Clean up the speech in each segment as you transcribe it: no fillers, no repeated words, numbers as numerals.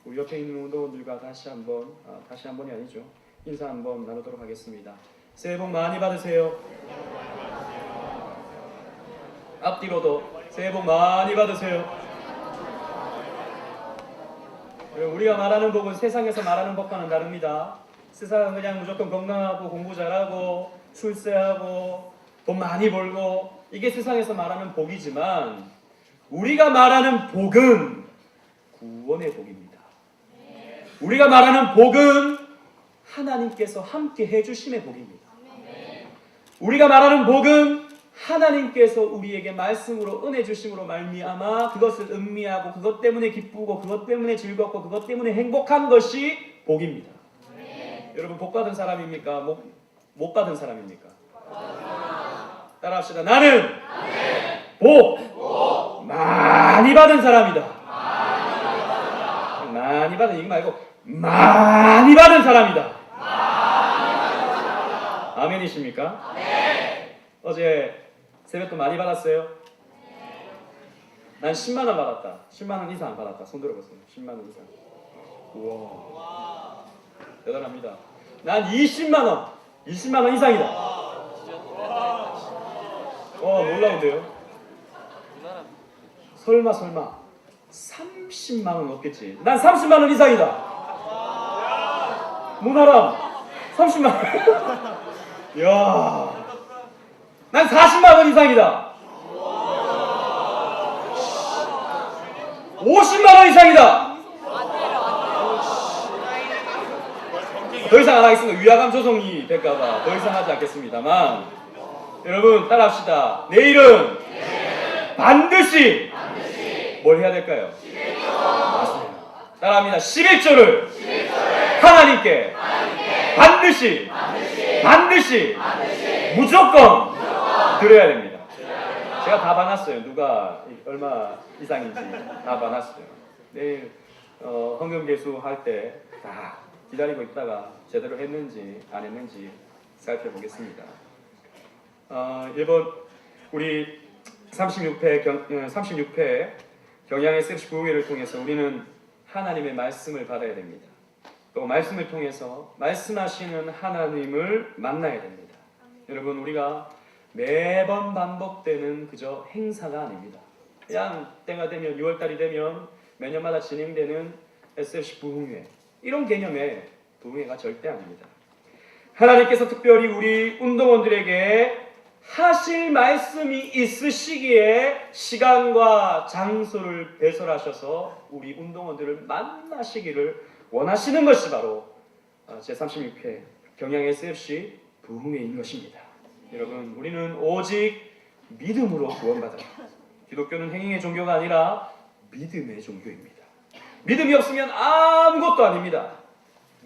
우리 옆에 있는 운동원들과 다시 한번이 아니죠. 인사 한번 나누도록 하겠습니다. 새해 복 많이 받으세요. 앞뒤로도 새해 복 많이 받으세요. 우리가 말하는 복은 세상에서 말하는 복과는 다릅니다. 세상은 그냥 무조건 건강하고 공부 잘하고 출세하고 돈 많이 벌고 이게 세상에서 말하는 복이지만 우리가 말하는 복은 구원의 복입니다. 우리가 말하는 복은 하나님께서 함께 해주심의 복입니다. 우리가 말하는 복은 하나님께서 우리에게 말씀으로 은혜 주심으로 말미암아 그것을 음미하고 그것 때문에 기쁘고 그것 때문에 즐겁고 그것 때문에 행복한 것이 복입니다. 여러분 복 받은 사람입니까? 못 받은 사람입니까? 따라합시다. 나는 복 많이 받은 사람이다. 많이 받은 이거 말고 많이 받은 사람이다. 아멘이십니까? 어제 세뱃돈 많이 받았어요? 난 10만 원 받았다. 10만 원 이상 받았다. 손 들어보세요. 10만 원 이상. 우와. 대단합니다. 난 20만 원. 20만 원 이상이다. 놀라운데요? 설마 30만 원 없겠지. 난 30만 원 이상이다. 문화람 30만 원. 이야. 난 40만 원 이상이다. 50만 원 이상이다. 더 이상 안 하겠습니다. 위화감 조성이 될까봐 더 이상 하지 않겠습니다만 여러분 따라합시다. 내일은 반드시 뭘 해야 될까요? 맞습니다. 따라합니다. 11조를 하나님께 반드시 무조건 드려야 됩니다. 제가 다 봐놨어요. 누가 얼마 이상인지 다 봐놨어요. 내일 헌금개수 할 때 다 기다리고 있다가 제대로 했는지 안 했는지 살펴보겠습니다. 이번 우리 36회 경양의 SFC 부흥회를 통해서 우리는 하나님의 말씀을 받아야 됩니다. 또 말씀을 통해서 말씀하시는 하나님을 만나야 됩니다. 여러분 우리가 매번 반복되는 그저 행사가 아닙니다. 그냥 때가 되면 6월달이 되면 매년마다 진행되는 SFC 부흥회 이런 개념의 부흥회가 절대 아닙니다. 하나님께서 특별히 우리 운동원들에게 하실 말씀이 있으시기에 시간과 장소를 배설하셔서 우리 운동원들을 만나시기를 원하시는 것이 바로 제36회 경양 SFC 부흥회인 것입니다. 여러분 우리는 오직 믿음으로 구원받아요. 기독교는 행위의 종교가 아니라 믿음의 종교입니다. 믿음이 없으면 아무것도 아닙니다.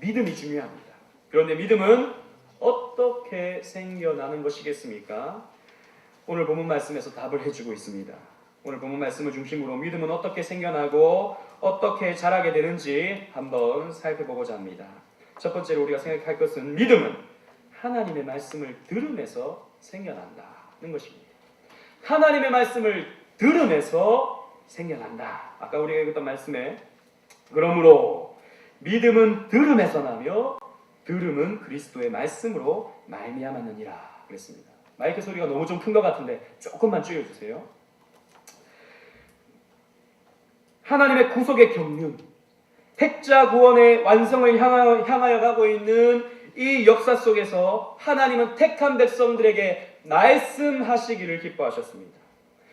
믿음이 중요합니다. 그런데 믿음은 어떻게 생겨나는 것이겠습니까? 오늘 본문 말씀에서 답을 해주고 있습니다. 오늘 본문 말씀을 중심으로 믿음은 어떻게 생겨나고 어떻게 자라게 되는지 한번 살펴보고자 합니다. 첫 번째로 우리가 생각할 것은 믿음은 하나님의 말씀을 들음에서 생겨난다는 것입니다. 하나님의 말씀을 들음에서 생겨난다. 아까 우리가 읽었던 말씀에 그러므로 믿음은 들음에서 나며 들음은 그리스도의 말씀으로 말미암았느니라 그랬습니다. 마이크 소리가 너무 좀 큰 것 같은데 조금만 줄여주세요. 하나님의 구속의 경륜, 택자 구원의 완성을 향하여 가고 있는 이 역사 속에서 하나님은 택한 백성들에게 말씀하시기를 기뻐하셨습니다.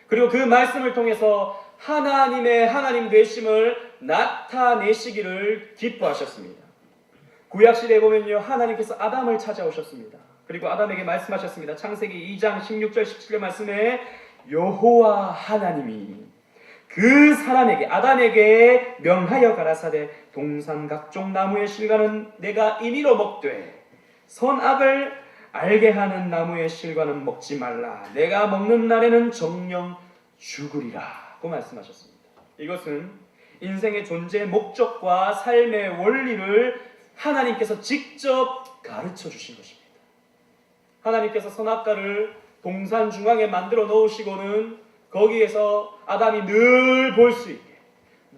그리고 그 말씀을 통해서 하나님의 하나님 되심을 나타내시기를 기뻐하셨습니다. 구약시대에 보면요 하나님께서 아담을 찾아오셨습니다. 그리고 아담에게 말씀하셨습니다. 창세기 2장 16절 17절 말씀에 여호와 하나님이 그 사람에게 아담에게 명하여 가라사대 동산 각종 나무의 실과는 내가 임의로 먹되 선악을 알게 하는 나무의 실과는 먹지 말라. 내가 먹는 날에는 정령 죽으리라 고 말씀하셨습니다. 이것은 인생의 존재 목적과 삶의 원리를 하나님께서 직접 가르쳐 주신 것입니다. 하나님께서 선악과를 동산 중앙에 만들어 놓으시고는 거기에서 아담이 늘 볼 수 있게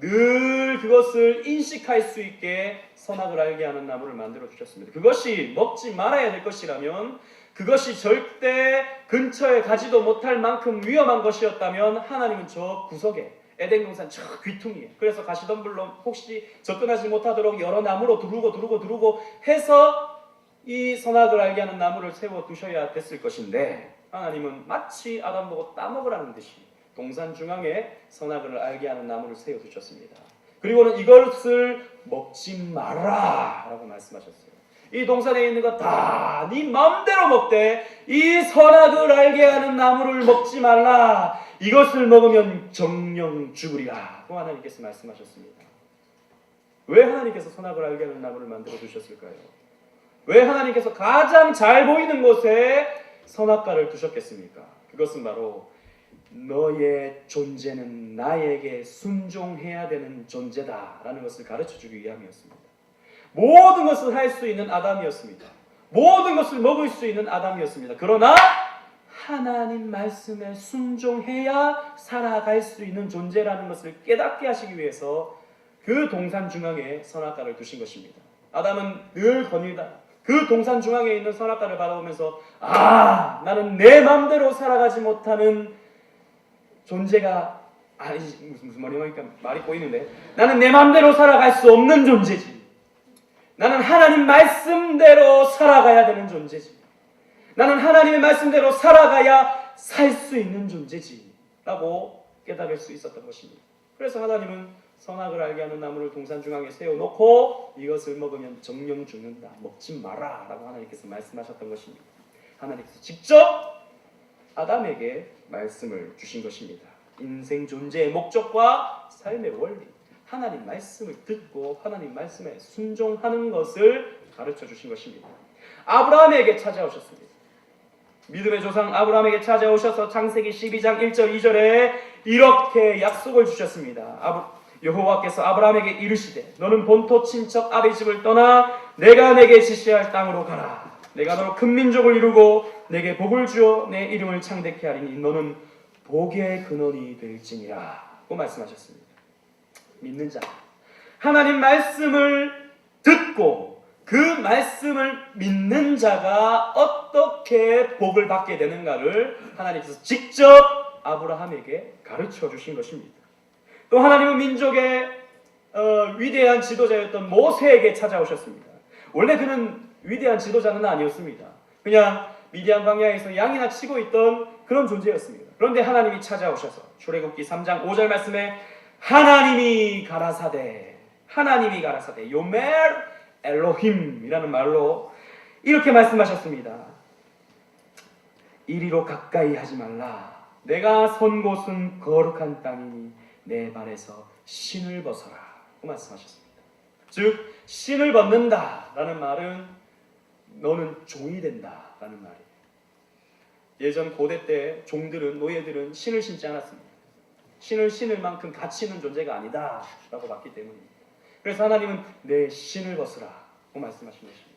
늘 그것을 인식할 수 있게 선악을 알게 하는 나무를 만들어 주셨습니다. 그것이 먹지 말아야 될 것이라면, 그것이 절대 근처에 가지도 못할 만큼 위험한 것이었다면 하나님은 저 구석에, 에덴 동산 저 귀퉁이에, 그래서 가시덤불로 혹시 접근하지 못하도록 여러 나무로 두르고 해서 이 선악을 알게 하는 나무를 세워 두셔야 됐을 것인데, 하나님은 마치 아담 보고 따먹으라는 듯이 동산 중앙에 선악을 알게 하는 나무를 세워 두셨습니다. 그리고는 이것을 먹지 마라 라고 말씀하셨어요. 이 동산에 있는 거 다 네 마음대로 먹되 이 선악을 알게 하는 나무를 먹지 말라. 이것을 먹으면 정령 죽으리라 고 하나님께서 말씀하셨습니다. 왜 하나님께서 선악을 알게 하는 나무를 만들어 두셨을까요? 왜 하나님께서 가장 잘 보이는 곳에 선악과를 두셨겠습니까? 그것은 바로 너의 존재는 나에게 순종해야 되는 존재다라는 것을 가르쳐주기 위함이었습니다. 모든 것을 할 수 있는 아담이었습니다. 모든 것을 먹을 수 있는 아담이었습니다. 그러나 하나님 말씀에 순종해야 살아갈 수 있는 존재라는 것을 깨닫게 하시기 위해서 그 동산 중앙에 선악과를 두신 것입니다. 아담은 늘 거닐다 그 동산 중앙에 있는 선악과를 바라보면서 나는 내 마음대로 살아가지 못하는 존재가 무슨 말이니까 말이 꼬이는데, 나는 내 마음대로 살아갈 수 없는 존재지. 나는 하나님 말씀대로 살아가야 되는 존재지. 나는 하나님의 말씀대로 살아가야 살 수 있는 존재지 라고 깨달을 수 있었던 것입니다. 그래서 하나님은 선악을 알게 하는 나무를 동산 중앙에 세워놓고 이것을 먹으면 정령 죽는다, 먹지 마라 라고 하나님께서 말씀하셨던 것입니다. 하나님께서 직접 아담에게 말씀을 주신 것입니다. 인생 존재의 목적과 삶의 원리, 하나님 말씀을 듣고 하나님 말씀에 순종하는 것을 가르쳐 주신 것입니다. 아브라함에게 찾아오셨습니다. 믿음의 조상 아브라함에게 찾아오셔서 창세기 12장 1절 2절에 이렇게 약속을 주셨습니다. 여호와께서 아브라함에게 이르시되 너는 본토 친척 아비 집을 떠나 내가 내게 지시할 땅으로 가라. 내가 너로 큰 민족을 이루고 내게 복을 주어 내 이름을 창대케 하리니 너는 복의 근원이 될지니라 고 말씀하셨습니다. 믿는 자, 하나님 말씀을 듣고 그 말씀을 믿는 자가 어떻게 복을 받게 되는가를 하나님께서 직접 아브라함에게 가르쳐 주신 것입니다. 또 하나님은 민족의 위대한 지도자였던 모세에게 찾아오셨습니다. 원래 그는 위대한 지도자는 아니었습니다. 그냥 미디안 광야에서 양이나 치고 있던 그런 존재였습니다. 그런데 하나님이 찾아오셔서 출애굽기 3장 5절 말씀에 하나님이 가라사대 요멜 엘로힘이라는 말로 이렇게 말씀하셨습니다. 이리로 가까이 하지 말라. 내가 선 곳은 거룩한 땅이니 내 발에서 신을 벗어라 고 말씀하셨습니다. 즉 신을 벗는다라는 말은 너는 종이 된다라는 말이에요. 예전 고대 때 종들은, 노예들은 신을 신지 않았습니다. 신을 신을 만큼 가치 있는 존재가 아니다 라고 봤기 때문입니다. 그래서 하나님은 내 신을 벗으라 고 말씀하신 것입니다.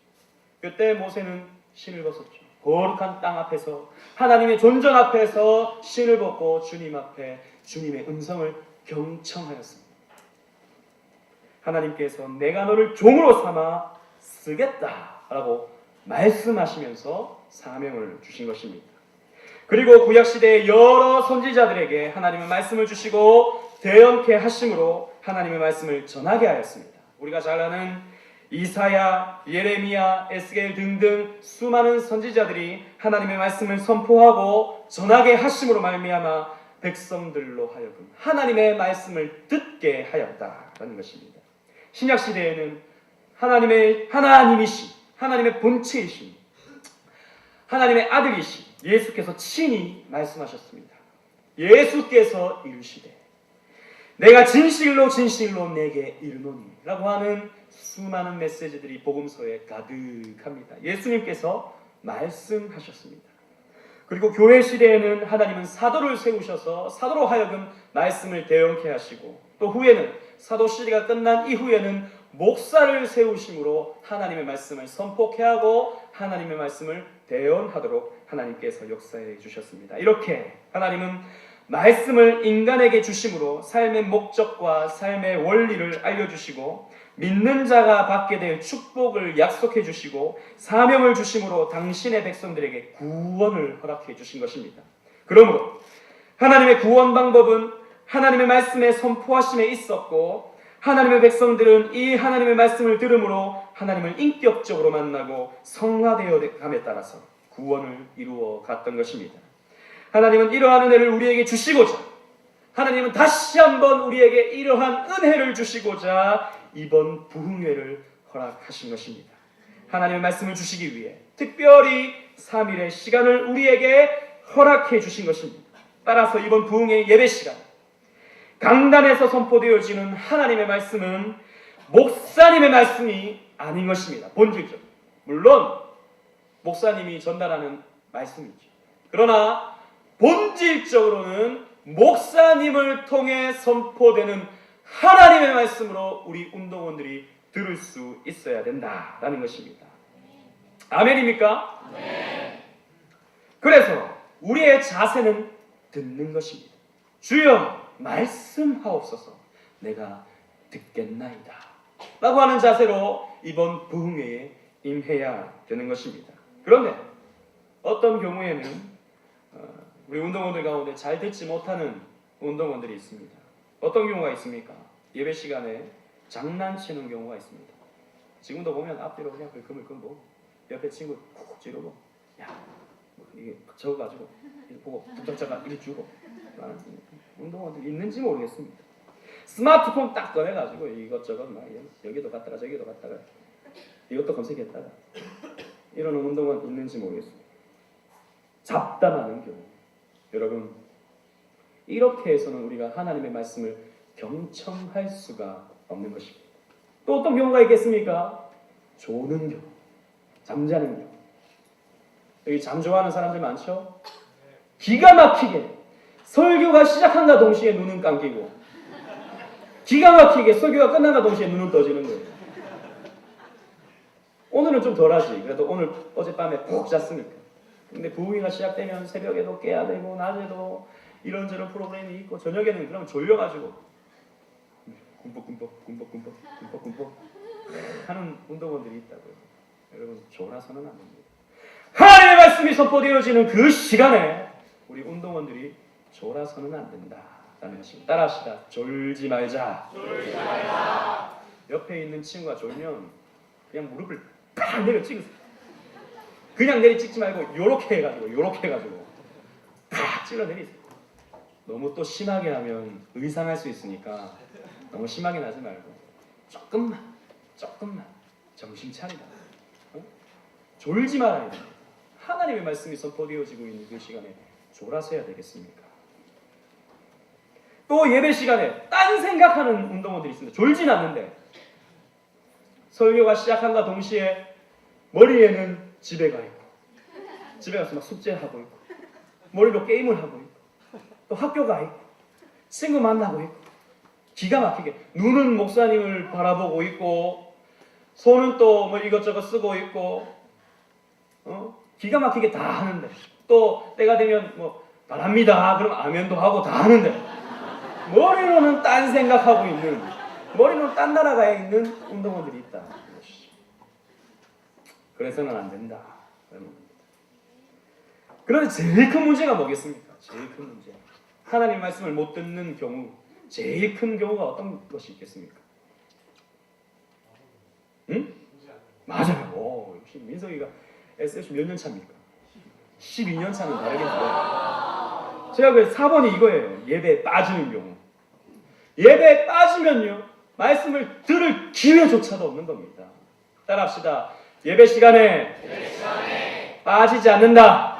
그때 모세는 신을 벗었죠. 거룩한 땅 앞에서, 하나님의 존전 앞에서 신을 벗고 주님 앞에 주님의 음성을 경청하였습니다. 하나님께서 내가 너를 종으로 삼아 쓰겠다라고 말씀하시면서 사명을 주신 것입니다. 그리고 구약시대의 여러 선지자들에게 하나님은 말씀을 주시고 대언케 하심으로 하나님의 말씀을 전하게 하였습니다. 우리가 잘 아는 이사야, 예레미야, 에스겔 등등 수많은 선지자들이 하나님의 말씀을 선포하고 전하게 하심으로 말미암아 백성들로 하여금 하나님의 말씀을 듣게 하였다라는 것입니다. 신약시대에는 하나님이신, 하나님의 본체이신, 하나님의 아들이신 예수께서 친히 말씀하셨습니다. 예수께서 이르시되 내가 진실로 진실로 내게 이르노니 라고 하는 수많은 메시지들이 복음서에 가득합니다. 예수님께서 말씀하셨습니다. 그리고 교회 시대에는 하나님은 사도를 세우셔서 사도로 하여금 말씀을 대언케 하시고, 또 후에는 사도 시대가 끝난 이후에는 목사를 세우심으로 하나님의 말씀을 선포케 하고 하나님의 말씀을 대언하도록 하나님께서 역사해 주셨습니다. 이렇게 하나님은 말씀을 인간에게 주심으로 삶의 목적과 삶의 원리를 알려주시고 믿는 자가 받게 될 축복을 약속해 주시고 사명을 주심으로 당신의 백성들에게 구원을 허락해 주신 것입니다. 그러므로 하나님의 구원 방법은 하나님의 말씀의 선포하심에 있었고 하나님의 백성들은 이 하나님의 말씀을 들음으로 하나님을 인격적으로 만나고 성화되어 감에 따라서 구원을 이루어 갔던 것입니다. 하나님은 이러한 은혜를 우리에게 주시고자 하나님은 다시 한번 우리에게 이러한 은혜를 주시고자 이번 부흥회를 허락하신 것입니다. 하나님의 말씀을 주시기 위해 특별히 3일의 시간을 우리에게 허락해 주신 것입니다. 따라서 이번 부흥회 예배 시간 강단에서 선포되어지는 하나님의 말씀은 목사님의 말씀이 아닌 것입니다. 본질적으로. 물론 목사님이 전달하는 말씀이죠. 그러나 본질적으로는 목사님을 통해 선포되는 하나님의 말씀으로 우리 운동원들이 들을 수 있어야 된다라는 것입니다. 아멘입니까? 네. 그래서 우리의 자세는 듣는 것입니다. 주여 말씀하옵소서 내가 듣겠나이다 라고 하는 자세로 이번 부흥회에 임해야 되는 것입니다. 그런데 어떤 경우에는 우리 운동원들 가운데 잘 듣지 못하는 운동원들이 있습니다. 어떤 경우가 있습니까? 예배 시간에 장난치는 경우가 있습니다. 지금도 보면 앞뒤로 그냥 불끈불끈 보고 옆에 친구 콕 찌르고 야 이게 적어가지고 보고 북적자가 이리 주고 운동원들 있는지 모르겠습니다. 스마트폰 딱 꺼내가지고 이것저것 막 여기도 갔다가 저기도 갔다가 이것도 검색했다가 이러는 운동원 있는지 모르겠습니다. 잡담하는 경우. 여러분 이렇게 해서는 우리가 하나님의 말씀을 경청할 수가 없는 것입니다. 또 어떤 경우가 있겠습니까? 조는 경우, 잠자는 경우. 여기 잠 좋아하는 사람들 많죠? 기가 막히게 설교가 시작한가 동시에 눈은 감기고 기가 막히게 설교가 끝난가 동시에 눈은 떠지는 거예요. 오늘은 좀 덜하지. 그래도 오늘 어젯밤에 푹 잤으니까. 근데 부흥회가 시작되면 새벽에도 깨야 되고 낮에도 이런저런 프로그램이 있고 저녁에는 그럼 졸려가지고 꿈뻑꿈뻑 하는 운동원들이 있다고요. 여러분 졸아서는 안 됩니다. 하나님의 말씀이 선포되어지는 그 시간에 우리 운동원들이 졸아서는 안 된다라는 것입니다. 따라합시다. 졸지 말자. 옆에 있는 친구가 졸면 그냥 무릎을 팍 내려 찍으세요. 그냥 내리 찍지 말고 요렇게 해가지고 팍 찔러 내리세요. 너무 또 심하게 하면 의상할 수 있으니까 너무 심하게 하지 말고 조금만 정신 차리라. 졸지 말아야 됩니다. 하나님의 말씀이 선포되어지고 있는 그 시간에 졸아서 해야 되겠습니까? 또 예배 시간에 딴 생각하는 운동원들이 있습니다. 졸진 않는데 설교가 시작한과 동시에 머리에는 집에 가 있고 집에 가서 막 숙제하고 있고 머리로 게임을 하고 있고 또 학교 가 있고 친구 만나고 있고 기가 막히게 눈은 목사님을 바라보고 있고 손은 또 뭐 이것저것 쓰고 있고 기가 막히게 다 하는데 또 때가 되면 뭐 바랍니다 그럼 아멘도 하고 다 하는데 머리로는 딴 생각하고 있는 머리로는 딴 나라가에 있는 운동원들이 있다. 그래서는 안 된다. 그런데 제일 큰 문제가 뭐겠습니까? 제일 큰 문제. 하나님 말씀을 못 듣는 경우 제일 큰 경우가 어떤 것이 있겠습니까? 응? 맞아요. 오, 역시 민석이가 SFC 몇 년 차입니까? 12년 차는 다르겠어요. 제가 그 4번이 이거예요. 예배에 빠지는 경우. 예배에 빠지면요. 말씀을 들을 기회조차도 없는 겁니다. 따라합시다. 예배 시간에 빠지지 않는다.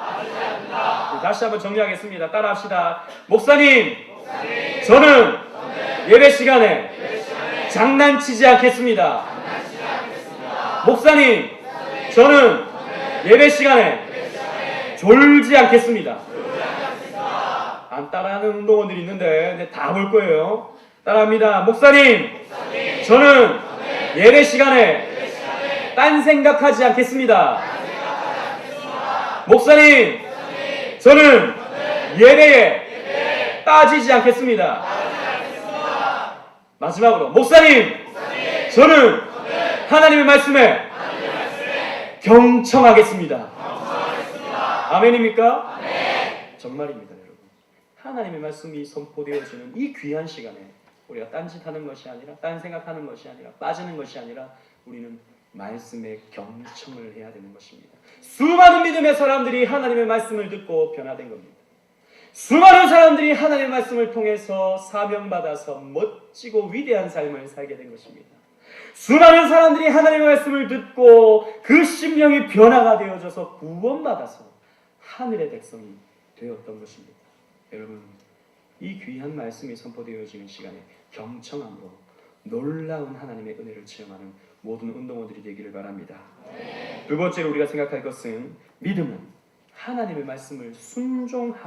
다시 한번 정리하겠습니다. 따라합시다. 목사님, 저는 예배 시간에 장난치지 않겠습니다. 목사님, 저는 예배 시간에 졸지 않겠습니다. 안 따라하는 운동원들이 있는데 다 볼 거예요. 따라합니다. 목사님, 저는 예배 시간에 딴 생각하지 않겠습니다. 목사님, 저는 예배에 따지지 않겠습니다. 마지막으로 목사님, 저는 하나님의 말씀에 경청하겠습니다. 아멘입니까? 정말입니다, 여러분. 하나님의 말씀이 선포되어지는 이 귀한 시간에 우리가 딴짓하는 것이 아니라, 딴 생각하는 것이 아니라, 빠지는 것이 아니라 우리는 말씀에 경청을 해야 되는 것입니다. 수많은 믿음의 사람들이 하나님의 말씀을 듣고 변화된 겁니다. 수많은 사람들이 하나님의 말씀을 통해서 사명받아서 멋지고 위대한 삶을 살게 된 것입니다. 수많은 사람들이 하나님의 말씀을 듣고 그 심령이 변화가 되어져서 구원받아서 하늘의 백성이 되었던 것입니다. 여러분, 이 귀한 말씀이 선포되어지는 시간에 경청함으로 놀라운 하나님의 은혜를 체험하는 모든 운동원들이 되기를 바랍니다. 두 번째로 우리가 생각할 것은 믿음은 하나님의 말씀을 순종함을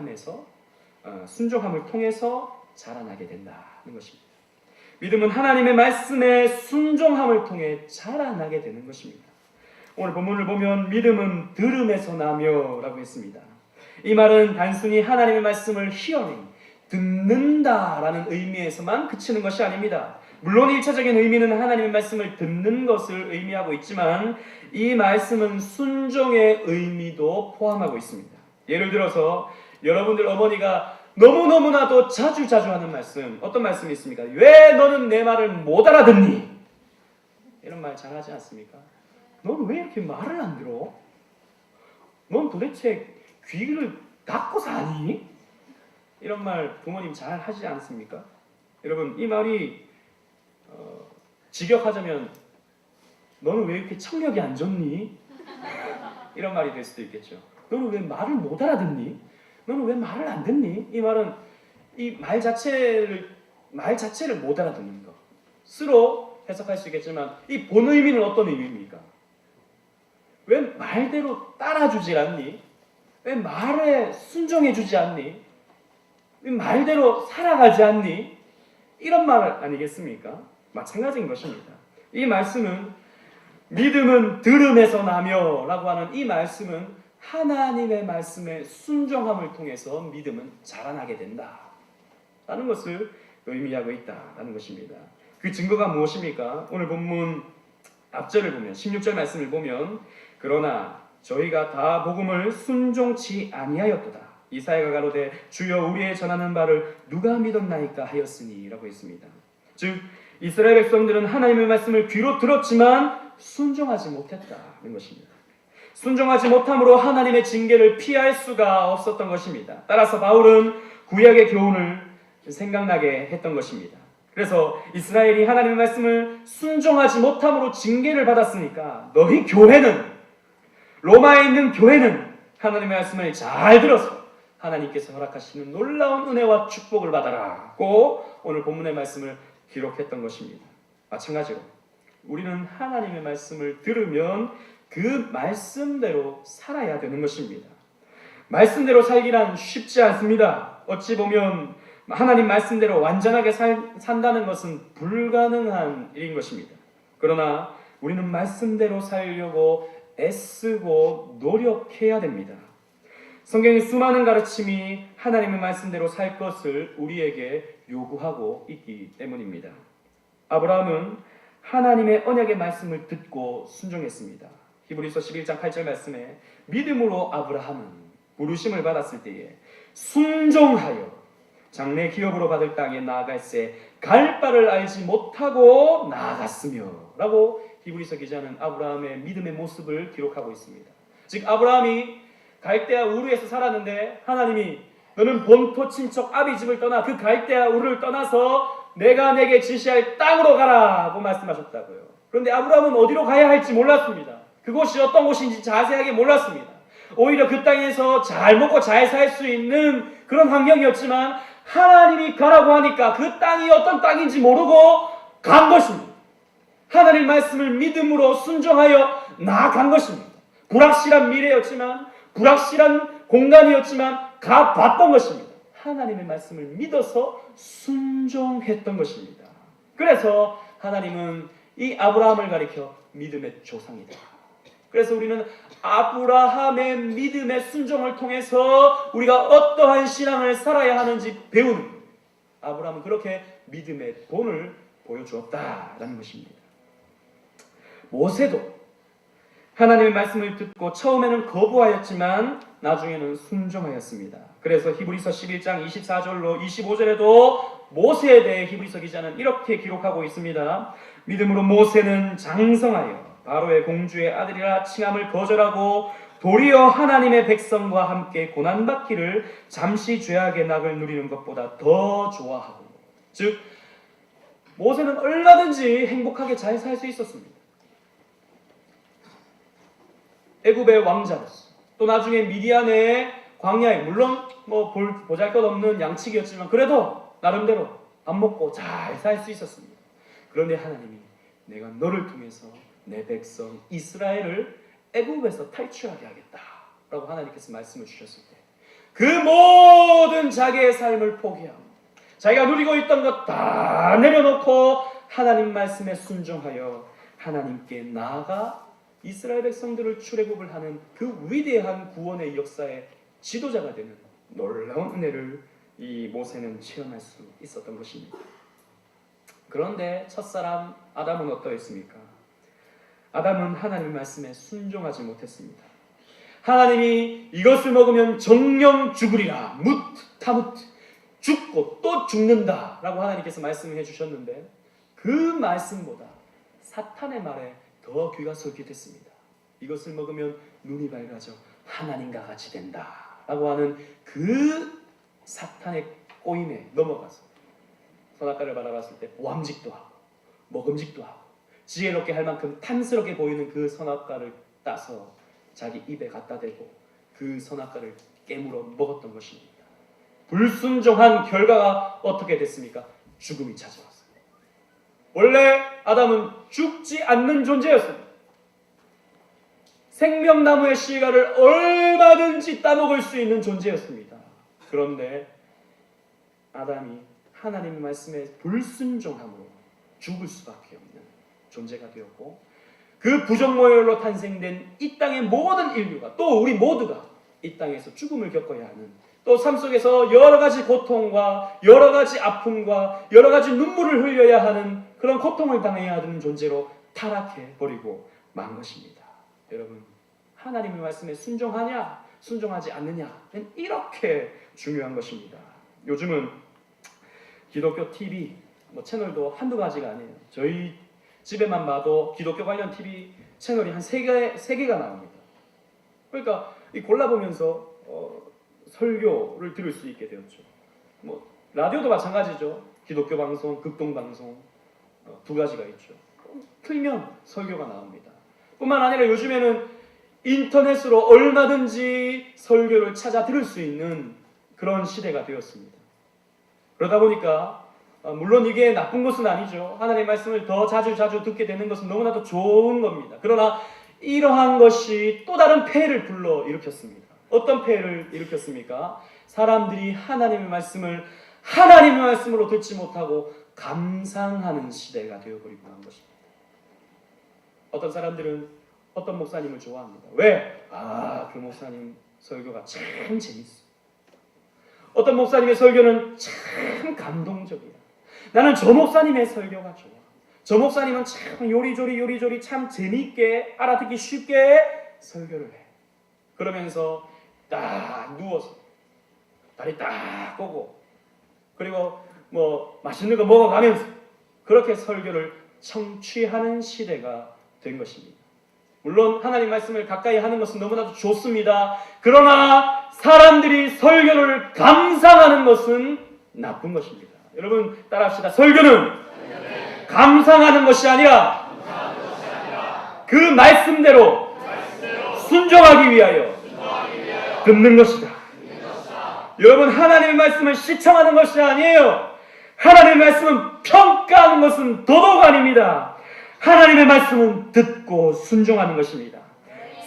통해서 자라나게 된다는 것입니다. 믿음은 하나님의 말씀에 순종함을 통해 자라나게 되는 것입니다. 오늘 본문을 보면 믿음은 들음에서 나며 라고 했습니다. 이 말은 단순히 하나님의 말씀을 hearing, 듣는다라는 의미에서만 그치는 것이 아닙니다. 물론 1차적인 의미는 하나님의 말씀을 듣는 것을 의미하고 있지만 이 말씀은 순종의 의미도 포함하고 있습니다. 예를 들어서 여러분들 어머니가 너무너무나도 자주 하는 말씀, 어떤 말씀이 있습니까? 왜 너는 내 말을 못 알아듣니? 이런 말 잘 하지 않습니까? 넌 왜 이렇게 말을 안 들어? 넌 도대체 귀를 닫고 사니? 이런 말 부모님 잘 하지 않습니까? 여러분, 이 말이 직역하자면 너는 왜 이렇게 청력이 안 좋니? 이런 말이 될 수도 있겠죠. 너는 왜 말을 못 알아듣니? 너는 왜 말을 안 듣니? 이 말은 이 말 자체를 못 알아듣는 것으로 해석할 수 있겠지만 이 본 의미는 어떤 의미입니까? 왜 말대로 따라주지 않니? 왜 말에 순종해주지 않니? 왜 말대로 살아가지 않니? 이런 말 아니겠습니까? 마찬가지인 것입니다. 이 말씀은 믿음은 들음에서 나며 라고 하는 이 말씀은 하나님의 말씀에 순종함을 통해서 믿음은 자라나게 된다 라는 것을 의미하고 있다라는 것입니다. 그 증거가 무엇입니까? 오늘 본문 앞절을 보면 16절 말씀을 보면 그러나 저희가 다 복음을 순종치 아니하였도다. 이사야가 가로되 주여 우리의 전하는 바를 누가 믿었나이까 하였으니 라고 했습니다. 즉 이스라엘 백성들은 하나님의 말씀을 귀로 들었지만 순종하지 못했다는 것입니다. 순종하지 못함으로 하나님의 징계를 피할 수가 없었던 것입니다. 따라서 바울은 구약의 교훈을 생각나게 했던 것입니다. 그래서 이스라엘이 하나님의 말씀을 순종하지 못함으로 징계를 받았으니까 너희 교회는, 로마에 있는 교회는 하나님의 말씀을 잘 들어서 하나님께서 허락하시는 놀라운 은혜와 축복을 받아라고 오늘 본문의 말씀을 기록했던 것입니다. 마찬가지로 우리는 하나님의 말씀을 들으면 그 말씀대로 살아야 되는 것입니다. 말씀대로 살기란 쉽지 않습니다. 어찌 보면 하나님 말씀대로 완전하게 산다는 것은 불가능한 일인 것입니다. 그러나 우리는 말씀대로 살려고 애쓰고 노력해야 됩니다. 성경의 수많은 가르침이 하나님의 말씀대로 살 것을 우리에게 요구하고 있기 때문입니다. 아브라함은 하나님의 언약의 말씀을 듣고 순종했습니다. 히브리서 11장 8절 말씀에 믿음으로 아브라함은 부르심을 받았을 때에 순종하여 장래 기업으로 받을 땅에 나아갈새 갈 바를 알지 못하고 나아갔으며 라고 히브리서 기자는 아브라함의 믿음의 모습을 기록하고 있습니다. 즉 아브라함이 갈대아 우르에서 살았는데 하나님이 너는 본토 친척 아비 집을 떠나 그 갈대아 우르를 떠나서 내가 내게 지시할 땅으로 가라고 말씀하셨다고요. 그런데 아브라함은 어디로 가야 할지 몰랐습니다. 그곳이 어떤 곳인지 자세하게 몰랐습니다. 오히려 그 땅에서 잘 먹고 잘 살 수 있는 그런 환경이었지만 하나님이 가라고 하니까 그 땅이 어떤 땅인지 모르고 간 것입니다. 하나님 말씀을 믿음으로 순종하여 나아간 것입니다. 불확실한 미래였지만, 불확실한 공간이었지만 가봤던 것입니다. 하나님의 말씀을 믿어서 순종했던 것입니다. 그래서 하나님은 이 아브라함을 가리켜 믿음의 조상이다, 그래서 우리는 아브라함의 믿음의 순종을 통해서 우리가 어떠한 신앙을 살아야 하는지 배우는 거예요. 아브라함은 그렇게 믿음의 본을 보여주었다라는 것입니다. 모세도 하나님의 말씀을 듣고 처음에는 거부하였지만 나중에는 순종하였습니다. 그래서 히브리서 11장 24절로 25절에도 모세에 대해 히브리서 기자는 이렇게 기록하고 있습니다. 믿음으로 모세는 장성하여 바로의 공주의 아들이라 칭함을 거절하고 도리어 하나님의 백성과 함께 고난받기를 잠시 죄악의 낙을 누리는 것보다 더 좋아하고, 즉 모세는 얼마든지 행복하게 잘 살 수 있었습니다. 애굽의 왕자로서, 또 나중에 미디안의 광야에, 물론 보잘것없는 양치기였지만 그래도 나름대로 밥 먹고 잘 살 수 있었습니다. 그런데 하나님이 내가 너를 통해서 내 백성 이스라엘을 애굽에서 탈출하게 하겠다라고 하나님께서 말씀을 주셨을 때 그 모든 자기의 삶을 포기하고 자기가 누리고 있던 것 다 내려놓고 하나님 말씀에 순종하여 하나님께 나아가 이스라엘 백성들을 출애굽을 하는 그 위대한 구원의 역사의 지도자가 되는 놀라운 은혜를 이 모세는 체험할 수 있었던 것입니다. 그런데 첫사람 아담은 어떠했습니까? 아담은 하나님 말씀에 순종하지 못했습니다. 하나님이 이것을 먹으면 정령 죽으리라, 타무트, 죽고 또 죽는다 라고 하나님께서 말씀을 해주셨는데 그 말씀보다 사탄의 말에 더 귀가 솔깃했습니다. 이것을 먹으면 눈이 밝아져 하나님과 같이 된다 라고 하는 그 사탄의 꼬임에 넘어가서 선악과를 바라봤을 때 보암직도 하고 먹음직도 하고 지혜롭게 할 만큼 탐스럽게 보이는 그 선악과를 따서 자기 입에 갖다 대고 그 선악과를 깨물어 먹었던 것입니다. 불순종한 결과가 어떻게 됐습니까? 죽음이 찾아왔어요. 원래 아담은 죽지 않는 존재였습니다. 생명나무의 씨가를 얼마든지 따먹을 수 있는 존재였습니다. 그런데 아담이 하나님의 말씀에 불순종함으로 죽을 수밖에 없는 존재가 되었고 그 부정모혈로 탄생된 이 땅의 모든 인류가 또 우리 모두가 이 땅에서 죽음을 겪어야 하는 또 삶 속에서 여러 가지 고통과 여러 가지 아픔과 여러 가지 눈물을 흘려야 하는 그런 고통을 당해야 하는 존재로 타락해버리고 만 것입니다. 여러분 하나님의 말씀에 순종하냐 순종하지 않느냐는 이렇게 중요한 것입니다. 요즘은 기독교 TV 채널도 한두 가지가 아니에요. 저희 집에만 봐도 기독교 관련 TV 채널이 한 3개가 나옵니다. 그러니까 이 골라보면서 설교를 들을 수 있게 되었죠. 라디오도 마찬가지죠. 기독교 방송, 극동 방송 2가지가 있죠. 틀면 설교가 나옵니다. 뿐만 아니라 요즘에는 인터넷으로 얼마든지 설교를 찾아 들을 수 있는 그런 시대가 되었습니다. 그러다 보니까 물론 이게 나쁜 것은 아니죠. 하나님의 말씀을 더 자주 듣게 되는 것은 너무나도 좋은 겁니다. 그러나 이러한 것이 또 다른 폐해를 불러일으켰습니다. 어떤 폐해를 일으켰습니까? 사람들이 하나님의 말씀을 하나님의 말씀으로 듣지 못하고 감상하는 시대가 되어버리고 한 것입니다. 어떤 사람들은 어떤 목사님을 좋아합니다. 왜? 그 목사님 설교가 참 재밌어. 어떤 목사님의 설교는 참 감동적이야. 나는 저 목사님의 설교가 좋아. 저 목사님은 참 요리조리 참 재미있게 알아듣기 쉽게 설교를 해. 그러면서 딱 누워서 다리 딱 꼬고 그리고 맛있는 거 먹어가면서 그렇게 설교를 청취하는 시대가 된 것입니다. 물론 하나님 말씀을 가까이 하는 것은 너무나도 좋습니다. 그러나 사람들이 설교를 감상하는 것은 나쁜 것입니다. 여러분 따라합시다. 설교는 감상하는 것이 아니라 그 말씀대로 순종하기 위하여 듣는 것이다. 여러분 하나님의 말씀을 시청하는 것이 아니에요. 하나님의 말씀은 평가하는 것은 도덕 아닙니다. 하나님의 말씀은 듣고 순종하는 것입니다.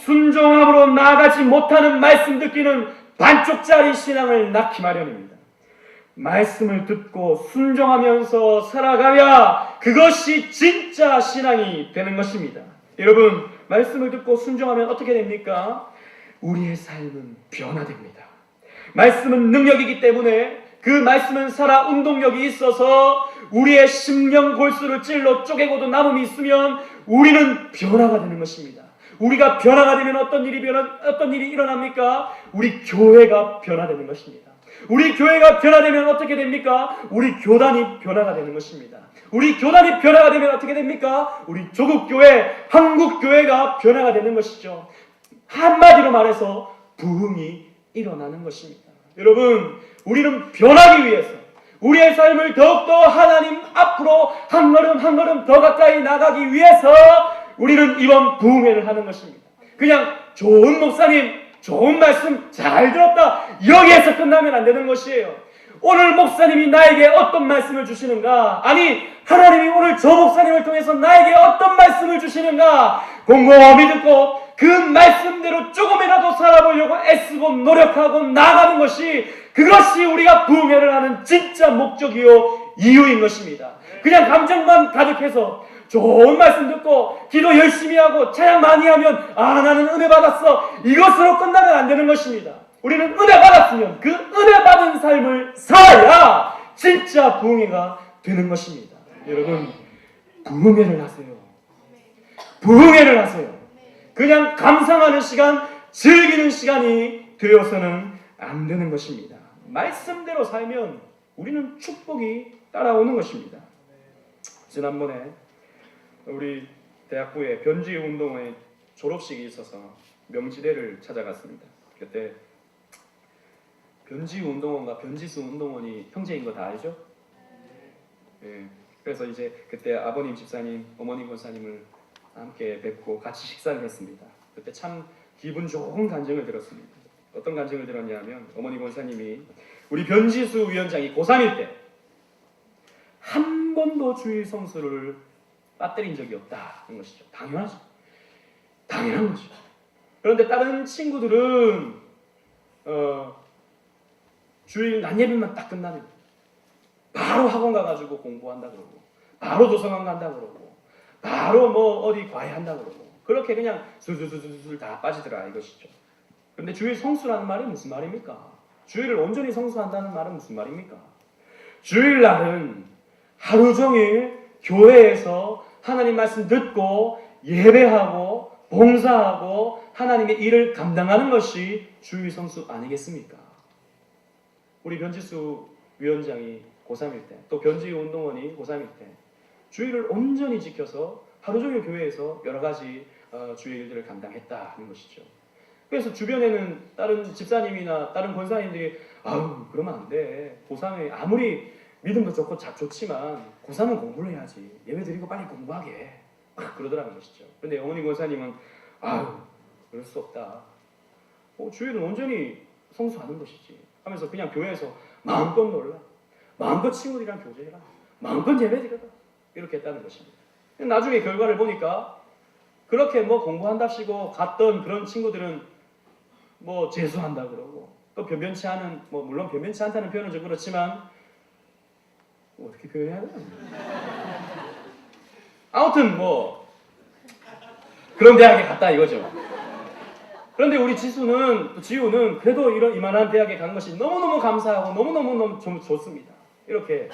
순종함으로 나아가지 못하는 말씀 듣기는 반쪽짜리 신앙을 낳기 마련입니다. 말씀을 듣고 순종하면서 살아가야 그것이 진짜 신앙이 되는 것입니다. 여러분 말씀을 듣고 순종하면 어떻게 됩니까? 우리의 삶은 변화됩니다. 말씀은 능력이기 때문에 그 말씀은 살아 운동력이 있어서 우리의 심령 골수를 찔러 쪼개고도 남음이 있으면 우리는 변화가 되는 것입니다. 우리가 변화가 되면 어떤 일이 일어납니까? 우리 교회가 변화되는 것입니다. 우리 교회가 변화되면 어떻게 됩니까? 우리 교단이 변화가 되는 것입니다. 우리 교단이 변화가 되면 어떻게 됩니까? 우리 조국교회, 한국교회가 변화가 되는 것이죠. 한마디로 말해서 부흥이 일어나는 것입니다. 여러분, 우리는 변하기 위해서 우리의 삶을 더욱더 하나님 앞으로 한 걸음 한 걸음 더 가까이 나가기 위해서 우리는 이번 부흥회를 하는 것입니다. 그냥 좋은 목사님, 좋은 말씀 잘 들었다, 여기에서 끝나면 안 되는 것이에요. 오늘 목사님이 나에게 어떤 말씀을 주시는가, 아니 하나님이 오늘 저 목사님을 통해서 나에게 어떤 말씀을 주시는가 곰곰이 듣고 그 말씀대로 조금이라도 살아보려고 애쓰고 노력하고 나아가는 것이, 그것이 우리가 부흥회를 하는 진짜 목적이요 이유인 것입니다. 그냥 감정만 가득해서 좋은 말씀 듣고 기도 열심히 하고 찬양 많이 하면 나는 은혜 받았어, 이것으로 끝나면 안 되는 것입니다. 우리는 은혜 받았으면 그 은혜 받은 삶을 살아야 진짜 부흥회가 되는 것입니다. 여러분, 부흥회를 하세요. 부흥회를 하세요. 그냥 감상하는 시간, 즐기는 시간이 되어서는 안 되는 것입니다. 말씀대로 살면 우리는 축복이 따라오는 것입니다. 지난번에 우리 대학부의 변지운동회 졸업식이 있어서 명지대를 찾아갔습니다. 그때 변지운동원과 변지수 운동원이 형제인 거 다 알죠? 예. 그래서 이제 그때 아버님 집사님, 어머님 권사님을 함께 뵙고 같이 식사를 했습니다. 그때 참 기분 좋은 간증을 들었습니다. 어떤 간증을 들었냐면, 어머니 권사님이 우리 변지수 위원장이 고3일 때 한 번도 주일 성수를 빠뜨린 적이 없다는 것이죠. 당연하죠. 당연한 거죠. 그런데 다른 친구들은 주일 낮 예배만 딱 끝나면 바로 학원 가가지고 공부한다 그러고, 바로 도서관 간다 그러고, 바로 뭐 어디 과외한다 그러고, 그렇게 그냥 술술술술 다 빠지더라 이것이죠. 그런데 주일 성수라는 말이 무슨 말입니까? 주일을 온전히 성수한다는 말은 무슨 말입니까? 주일날은 하루 종일 교회에서 하나님 말씀 듣고 예배하고 봉사하고 하나님의 일을 감당하는 것이 주일 성수 아니겠습니까? 우리 변지수 위원장이 고3일 때, 또 변지 운동원이 고3일 때 주일을 온전히 지켜서 하루 종일 교회에서 여러 가지 주의 일들을 감당했다는 것이죠. 그래서 주변에는 다른 집사님이나 다른 권사님들이 그러면 안 돼. 고3에 아무리 믿음도 좋고 좋지만 고3은 공부를 해야지. 예배 드리고 빨리 공부하게. 그러더라는 것이죠. 그런데 어머니 권사님은 그럴 수 없다. 주일은 온전히 성수하는 것이지 하면서 그냥 교회에서 마음껏 놀라, 마음껏 친구들이랑 교제해라, 마음껏 예배 드려라, 이렇게 했다는 것입니다. 나중에 결과를 보니까 그렇게 뭐 공부한답시고 갔던 그런 친구들은 뭐 재수한다 그러고, 또 변변치 않은, 뭐 물론 변변치 않다는 표현은 좀 그렇지만 어떻게 표현해야 되나? 아무튼 뭐 그런 대학에 갔다 이거죠. 그런데 우리 지우는 그래도 이만한 대학에 간 것이 너무너무 감사하고 너무너무 좀 좋습니다. 이렇게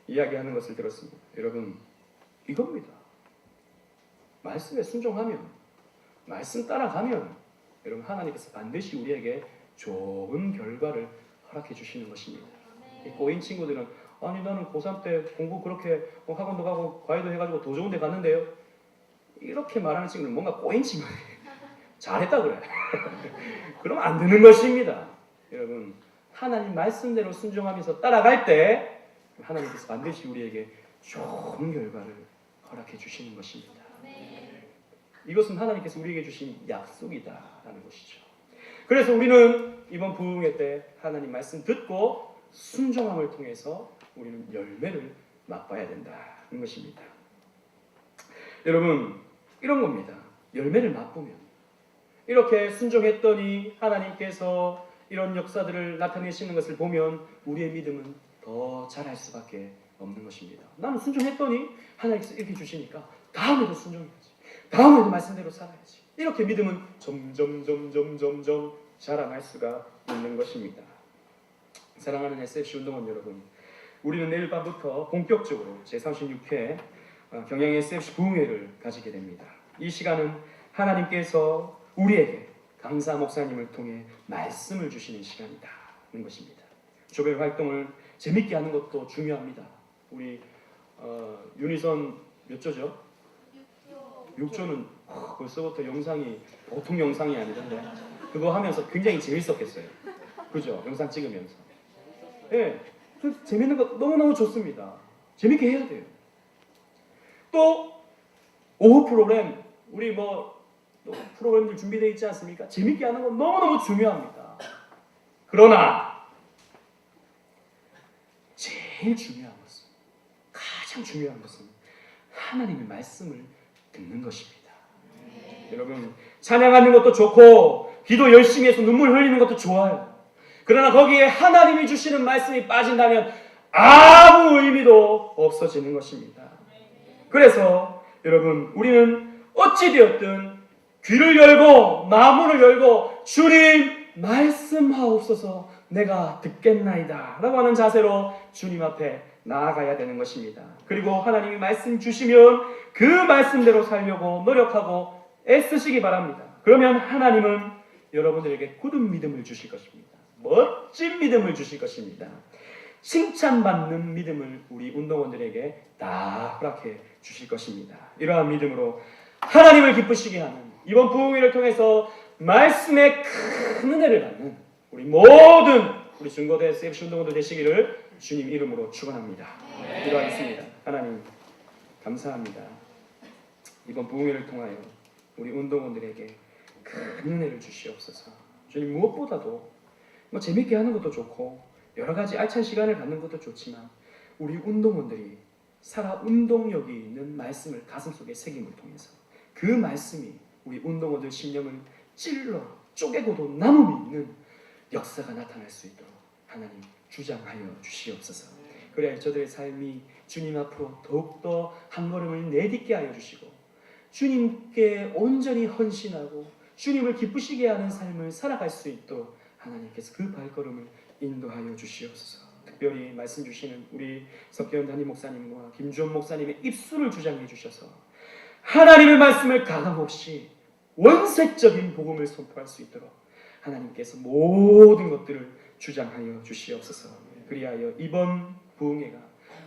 이야기하는 것을 들었습니다. 여러분, 이겁니다. 말씀에 순종하면, 말씀 따라가면 여러분, 하나님께서 반드시 우리에게 좋은 결과를 허락해 주시는 것입니다. 이 꼬인 친구들은 아니 나는 고3 때 공부 그렇게 학원도 가고 과외도 해가지고 더 좋은 데 갔는데요, 이렇게 말하는 친구는 뭔가 꼬인 친구예요. 잘했다 그래. 그러면 안 되는 것입니다. 여러분, 하나님 말씀대로 순종하면서 따라갈 때 하나님께서 반드시 우리에게 좋은 결과를 허락해 주시는 것입니다. 이것은 하나님께서 우리에게 주신 약속이다라는 것이죠. 그래서 우리는 이번 부흥회 때 하나님 말씀 듣고 순종함을 통해서 우리는 열매를 맛봐야 된다는 것입니다. 여러분, 이런 겁니다. 열매를 맛보면, 이렇게 순종했더니 하나님께서 이런 역사들을 나타내시는 것을 보면 우리의 믿음은 더 자랄 수밖에 없는 것입니다. 나는 순종했더니 하나님께서 이렇게 주시니까 다음에도 순종해야지. 다음에도 말씀대로 살아야지. 이렇게 믿음은 점점 자라날 수가 있는 것입니다. 사랑하는 SFC 운동원 여러분, 우리는 내일 밤부터 본격적으로 제36회 경양 SFC 부흥회를 가지게 됩니다. 이 시간은 하나님께서 우리에게 강사 목사님을 통해 말씀을 주시는 시간이다는 것입니다. 조별 활동을 재밌게 하는 것도 중요합니다. 우리 유니선 몇 조죠? 6조는 벌써부터 영상이 보통 영상이 아니던데 그거 하면서 굉장히 재밌었겠어요. 그죠? 영상 찍으면서. 예, 재밌는 거 너무너무 좋습니다. 재밌게 해야 돼요. 또 오후 프로그램 우리 또 프로그램들 준비되어 있지 않습니까? 재밌게 하는 건 너무너무 중요합니다. 그러나 제일 중요한 것은, 가장 중요한 것은 하나님의 말씀을 듣는 것입니다. 여러분, 찬양하는 것도 좋고 기도 열심히 해서 눈물 흘리는 것도 좋아요. 그러나 거기에 하나님이 주시는 말씀이 빠진다면 아무 의미도 없어지는 것입니다. 그래서 여러분, 우리는 어찌되었든 귀를 열고 마음문을 열고 주님 말씀하옵소서 내가 듣겠나이다 라고 하는 자세로 주님 앞에 나아가야 되는 것입니다. 그리고 하나님이 말씀 주시면 그 말씀대로 살려고 노력하고 애쓰시기 바랍니다. 그러면 하나님은 여러분들에게 굳은 믿음을 주실 것입니다. 멋진 믿음을 주실 것입니다. 칭찬받는 믿음을 우리 운동원들에게 다 허락해 주실 것입니다. 이러한 믿음으로 하나님을 기쁘시게 하는 이번 부흥회를 통해서 말씀의 큰 은혜를 받는 우리 모든 우리 중고대 SFC 운동원들 되시기를 주님 이름으로 축원합니다. 기도하겠습니다. 하나님 감사합니다. 이번 부흥회를 통하여 우리 운동원들에게 큰 은혜를 주시옵소서. 주님 무엇보다도 재밌게 하는 것도 좋고 여러 가지 알찬 시간을 갖는 것도 좋지만 우리 운동원들이 살아 운동력이 있는 말씀을 가슴속에 새김을 통해서 그 말씀이 우리 운동원들 심령을 찔러 쪼개고도 남음이 있는 역사가 나타날 수 있도록 하나님 주장하여 주시옵소서. 그래야 저들의 삶이 주님 앞으로 더욱더 한 걸음을 내딛게 하여 주시고 주님께 온전히 헌신하고 주님을 기쁘시게 하는 삶을 살아갈 수 있도록 하나님께서 그 발걸음을 인도하여 주시옵소서. 특별히 말씀 주시는 우리 석기현 담임 목사님과 김주원 목사님의 입술을 주장해 주셔서 하나님의 말씀을 가감없이 원색적인 복음을 선포할 수 있도록 하나님께서 모든 것들을 주장하여 주시옵소서. 그리하여 이번 부흥회가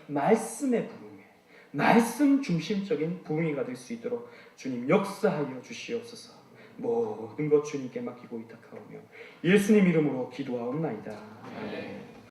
말씀의 부흥회, 말씀 중심적인 부흥회가 될 수 있도록 주님 역사하여 주시옵소서. 모든 것 주님께 맡기고 의탁하오며 예수님 이름으로 기도하옵나이다. 아멘.